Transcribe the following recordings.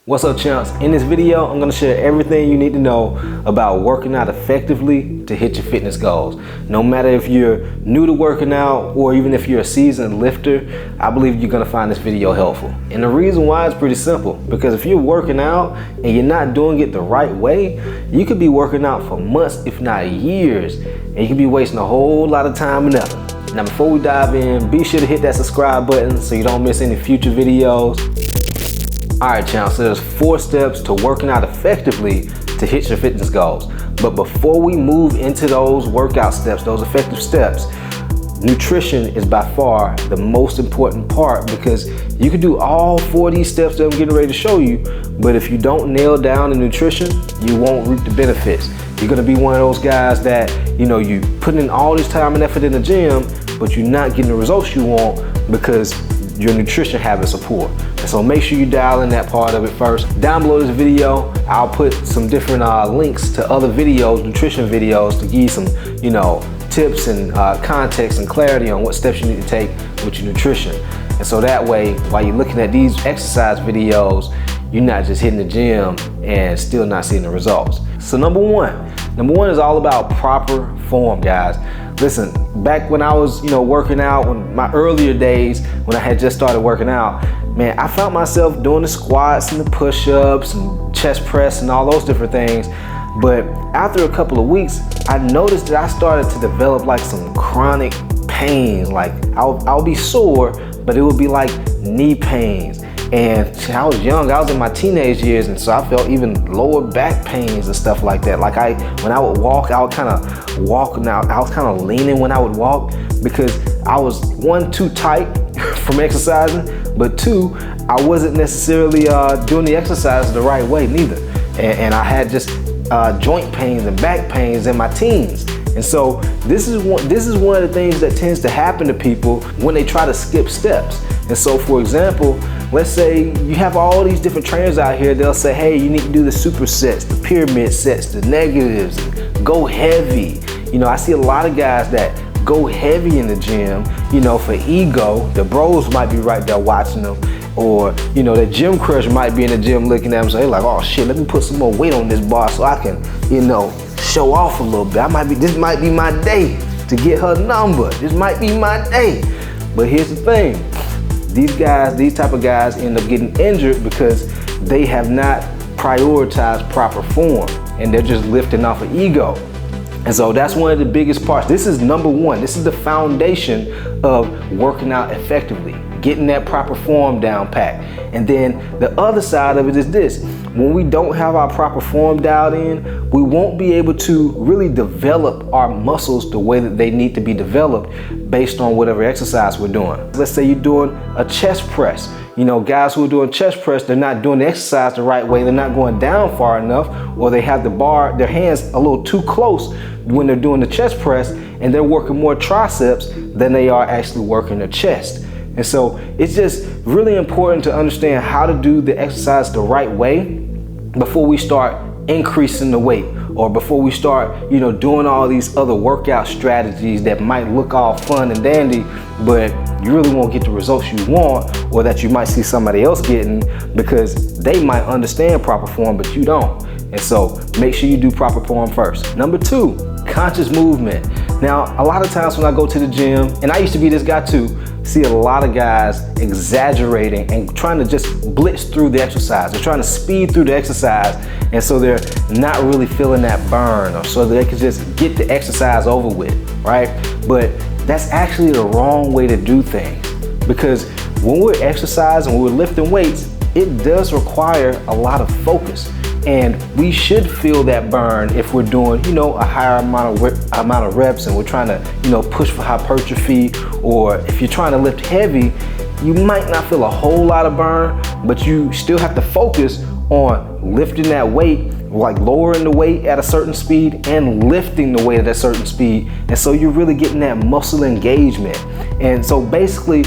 What's up, champs? In this video, I'm gonna share everything you need to know about working out effectively to hit your fitness goals. No matter if you're new to working out or even if you're a seasoned lifter, I believe you're gonna find this video helpful. And the reason why is pretty simple, because if you're working out and you're not doing it the right way, you could be working out for months, if not years, and you could be wasting a whole lot of time and effort. Now, before we dive in, be sure to hit that subscribe button so you don't miss any future videos. Alright, champs, so there's 4 steps to working out effectively to hit your fitness goals. But before we move into those workout steps, those effective steps, nutrition is by far the most important part, because you can do all 4 of these steps that I'm getting ready to show you, but if you don't nail down the nutrition, you won't reap the benefits. You're gonna be one of those guys that, you put in all this time and effort in the gym, but you're not getting the results you want because your nutrition habits are poor. And so make sure you dial in that part of it first. Down below this video, I'll put some different links to other videos, nutrition videos, to give you some, tips and context and clarity on what steps you need to take with your nutrition. And so that way, while you're looking at these exercise videos, you're not just hitting the gym and still not seeing the results. So number one is all about proper form, guys. Listen, back when I was, working out, in my earlier days, when I had just started working out, man, I found myself doing the squats and the push-ups and chest press and all those different things. But after a couple of weeks, I noticed that I started to develop like some chronic pains. Like I'll be sore, but it would be like knee pains. And I was young, I was in my teenage years, and so I felt even lower back pains and stuff like that. Like when I would walk, I would kind of walk, now I was kind of leaning when I would walk, because I was, 1, too tight from exercising, but 2, I wasn't necessarily doing the exercise the right way neither. And I had just joint pains and back pains in my teens. And so this is one of the things that tends to happen to people when they try to skip steps. And so, for example, let's say you have all these different trainers out here. They'll say, hey, you need to do the supersets, the pyramid sets, the negatives, go heavy. I see a lot of guys that go heavy in the gym, for ego. The bros might be right there watching them. Or, the gym crush might be in the gym looking at them, so they're like, oh shit, let me put some more weight on this bar so I can, show off a little bit. This might be my day to get her number. This might be my day. But here's the thing. These type of guys end up getting injured because they have not prioritized proper form, and they're just lifting off of ego. And so that's one of the biggest parts. This is number 1. This is the foundation of working out effectively, getting that proper form down pat. And then the other side of it is this. When we don't have our proper form dialed in, we won't be able to really develop our muscles the way that they need to be developed based on whatever exercise we're doing. Let's say you're doing a chest press. Guys who are doing chest press, they're not doing the exercise the right way. They're not going down far enough, or they have the bar, their hands a little too close when they're doing the chest press, and they're working more triceps than they are actually working their chest. And so it's just really important to understand how to do the exercise the right way before we start increasing the weight, or before we start, doing all these other workout strategies that might look all fun and dandy, but you really won't get the results you want, or that you might see somebody else getting, because they might understand proper form, but you don't. And so make sure you do proper form first. Number 2, conscious movement. Now, a lot of times when I go to the gym, and I used to be this guy too, see a lot of guys exaggerating and trying to just blitz through the exercise. They're trying to speed through the exercise, and so they're not really feeling that burn, or so they can just get the exercise over with, right? But that's actually the wrong way to do things, because when we're exercising, when we're lifting weights, it does require a lot of focus. And we should feel that burn if we're doing, a higher amount of reps, and we're trying to, push for hypertrophy. Or if you're trying to lift heavy, you might not feel a whole lot of burn, but you still have to focus on lifting that weight, like lowering the weight at a certain speed and lifting the weight at a certain speed. And so you're really getting that muscle engagement. And so basically,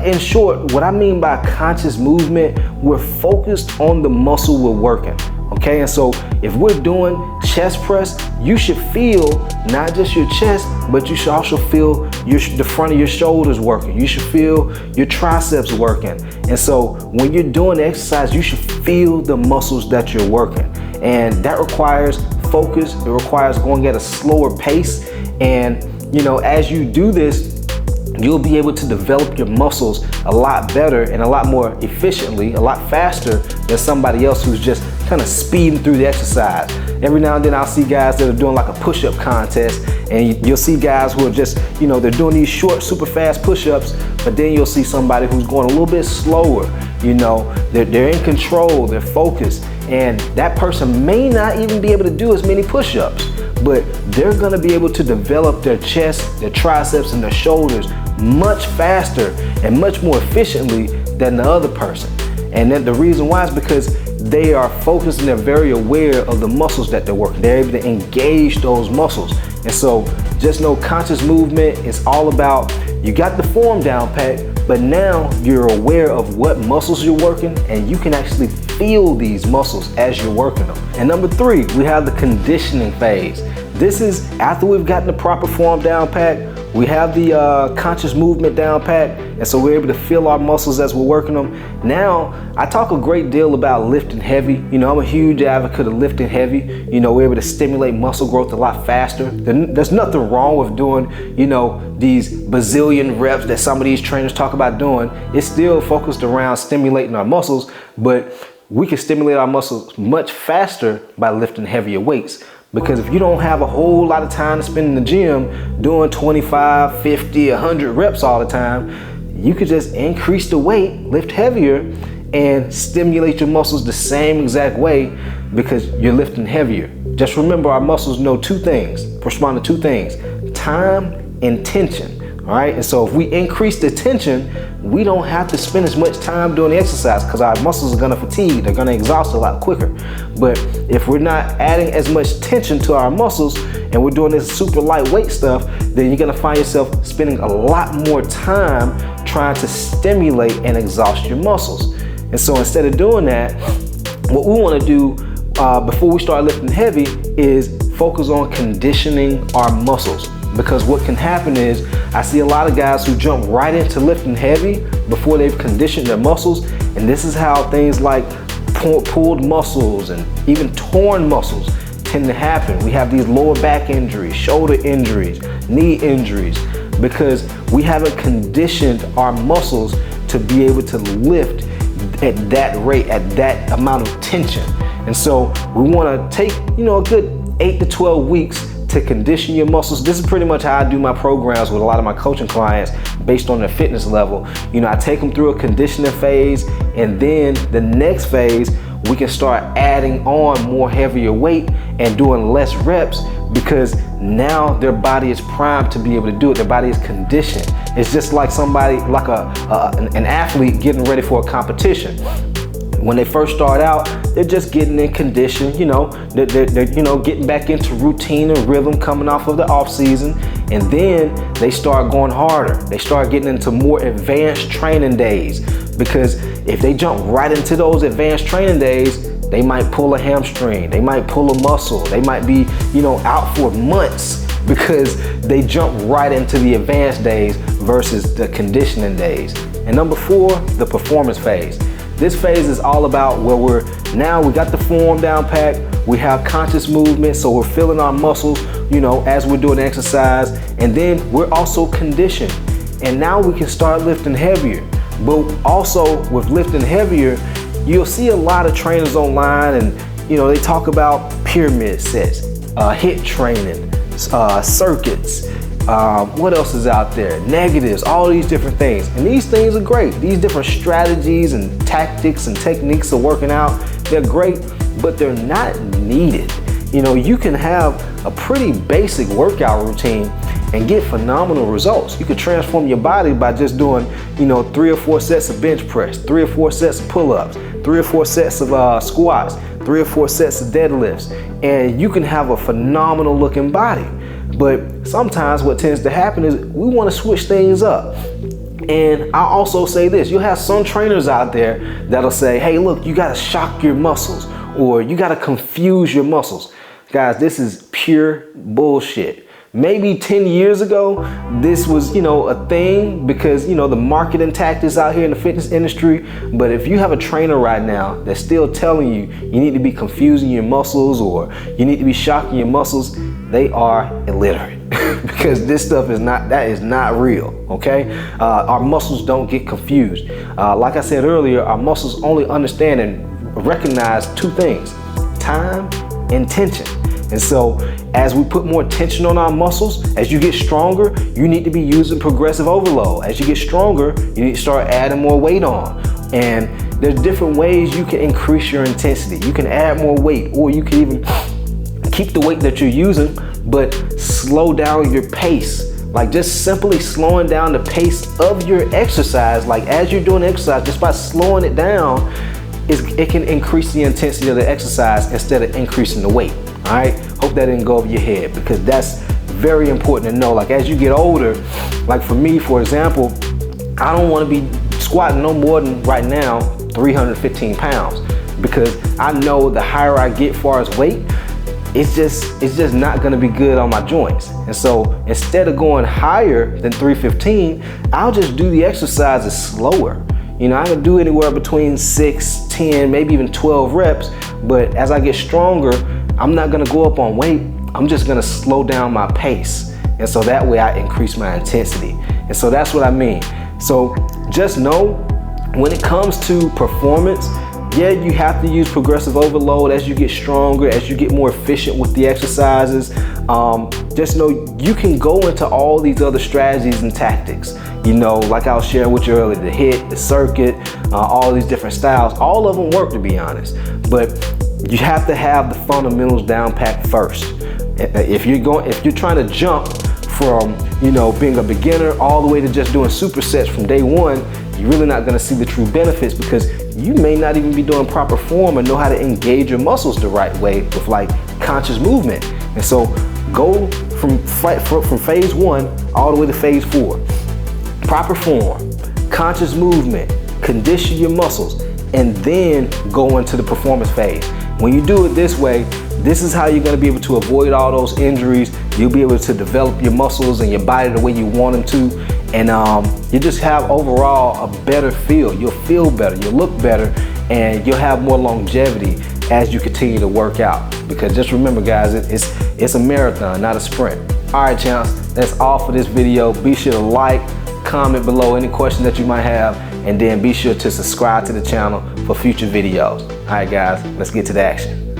in short, what I mean by conscious movement, we're focused on the muscle we're working. Okay, and so if we're doing chest press, you should feel not just your chest, but you should also feel the front of your shoulders working. You should feel your triceps working. And so when you're doing the exercise, you should feel the muscles that you're working. And that requires focus. It requires going at a slower pace. And as you do this, you'll be able to develop your muscles a lot better and a lot more efficiently, a lot faster than somebody else who's just kind of speeding through the exercise. Every now and then I'll see guys that are doing like a push-up contest, and you'll see guys who are just, they're doing these short, super fast push-ups, but then you'll see somebody who's going a little bit slower. They're in control, they're focused, and that person may not even be able to do as many push-ups, but they're gonna be able to develop their chest, their triceps, and their shoulders much faster and much more efficiently than the other person. And then the reason why is because they are focused and they're very aware of the muscles that they're working. They're able to engage those muscles. And so just know conscious movement is all about, you got the form down pat, but now you're aware of what muscles you're working, and you can actually feel these muscles as you're working them. And number 3, we have the conditioning phase. This is after we've gotten the proper form down pat, we have the conscious movement down pat, and so we're able to feel our muscles as we're working them. Now, I talk a great deal about lifting heavy. I'm a huge advocate of lifting heavy. We're able to stimulate muscle growth a lot faster. There's nothing wrong with doing, these bazillion reps that some of these trainers talk about doing. It's still focused around stimulating our muscles, but we can stimulate our muscles much faster by lifting heavier weights. Because if you don't have a whole lot of time to spend in the gym doing 25, 50, 100 reps all the time, you could just increase the weight, lift heavier, and stimulate your muscles the same exact way because you're lifting heavier. Just remember, our muscles know 2 things, respond to 2 things, time and tension. All right, and so if we increase the tension, we don't have to spend as much time doing the exercise because our muscles are gonna fatigue, they're gonna exhaust a lot quicker. But if we're not adding as much tension to our muscles and we're doing this super lightweight stuff, then you're gonna find yourself spending a lot more time trying to stimulate and exhaust your muscles. And so instead of doing that, what we wanna do before we start lifting heavy is focus on conditioning our muscles. Because what can happen is, I see a lot of guys who jump right into lifting heavy before they've conditioned their muscles, and this is how things like pulled muscles and even torn muscles tend to happen. We have these lower back injuries, shoulder injuries, knee injuries, because we haven't conditioned our muscles to be able to lift at that rate, at that amount of tension. And so we want to take, a good 8 to 12 weeks to condition your muscles. This is pretty much how I do my programs with a lot of my coaching clients based on their fitness level. I take them through a conditioning phase, and then the next phase, we can start adding on more heavier weight and doing less reps because now their body is primed to be able to do it. Their body is conditioned. It's just like somebody, like an athlete getting ready for a competition. When they first start out, they're just getting in condition, they're getting back into routine and rhythm coming off of the off season, and then they start going harder. They start getting into more advanced training days, because if they jump right into those advanced training days, they might pull a hamstring, they might pull a muscle, they might be, out for months because they jump right into the advanced days versus the conditioning days. And number 4, the performance phase. This phase is all about where we got the form down pat, we have conscious movement, so we're feeling our muscles, as we're doing exercise, and then we're also conditioned. And now we can start lifting heavier. But also with lifting heavier, you'll see a lot of trainers online, and they talk about pyramid sets, HIIT training, circuits. What else is out there? Negatives, all these different things. And these things are great. These different strategies and tactics and techniques of working out, they're great, but they're not needed. You can have a pretty basic workout routine and get phenomenal results. You could transform your body by just doing, 3 or 4 sets of bench press, 3 or 4 sets of pull-ups, 3 or 4 sets of squats, 3 or 4 sets of deadlifts, and you can have a phenomenal looking body. But sometimes what tends to happen is we want to switch things up. And I also say this, you'll have some trainers out there that'll say, hey, look, you got to shock your muscles, or you got to confuse your muscles. Guys, this is pure bullshit. Maybe 10 years ago, this was, a thing because, the marketing tactics out here in the fitness industry. But if you have a trainer right now that's still telling you you need to be confusing your muscles or you need to be shocking your muscles, they are illiterate because this stuff is not real, okay? Our muscles don't get confused. Like I said earlier, our muscles only understand and recognize two things: time and tension. And so as we put more tension on our muscles, as you get stronger, you need to be using progressive overload. As you get stronger, you need to start adding more weight on. And there's different ways you can increase your intensity. You can add more weight, or you can even keep the weight that you're using, but slow down your pace. Like just simply slowing down the pace of your exercise. Like as you're doing exercise, just by slowing it down, it can increase the intensity of the exercise instead of increasing the weight. All right, hope that didn't go over your head, because that's very important to know. Like as you get older, like for me, for example, I don't want to be squatting no more than right now 315 pounds, because I know the higher I get far as weight, it's just not going to be good on my joints. And so instead of going higher than 315, I'll just do the exercises slower. I can do anywhere between 6, 10, maybe even 12 reps, but as I get stronger, I'm not gonna go up on weight. I'm just gonna slow down my pace. And so that way I increase my intensity. And so that's what I mean. So just know, when it comes to performance, yeah, you have to use progressive overload as you get stronger, as you get more efficient with the exercises. Just know you can go into all these other strategies and tactics. Like I was sharing with you earlier, the HIIT, the circuit, all these different styles, all of them work, to be honest. But you have to have the fundamentals down packed first. If you're trying to jump from, being a beginner all the way to just doing supersets from day one, you're really not gonna see the true benefits, because you may not even be doing proper form or know how to engage your muscles the right way with like conscious movement. And so go from phase 1 all the way to phase 4. Proper form, conscious movement, condition your muscles, and then go into the performance phase. When you do it this way, this is how you're going to be able to avoid all those injuries. You'll be able to develop your muscles and your body the way you want them to. And you just have overall a better feel. You'll feel better, you'll look better, and you'll have more longevity as you continue to work out. Because just remember, guys, it's a marathon, not a sprint. All right, champs, that's all for this video. Be sure to like, comment below any question that you might have, and then be sure to subscribe to the channel for future videos. All right, guys, let's get to the action.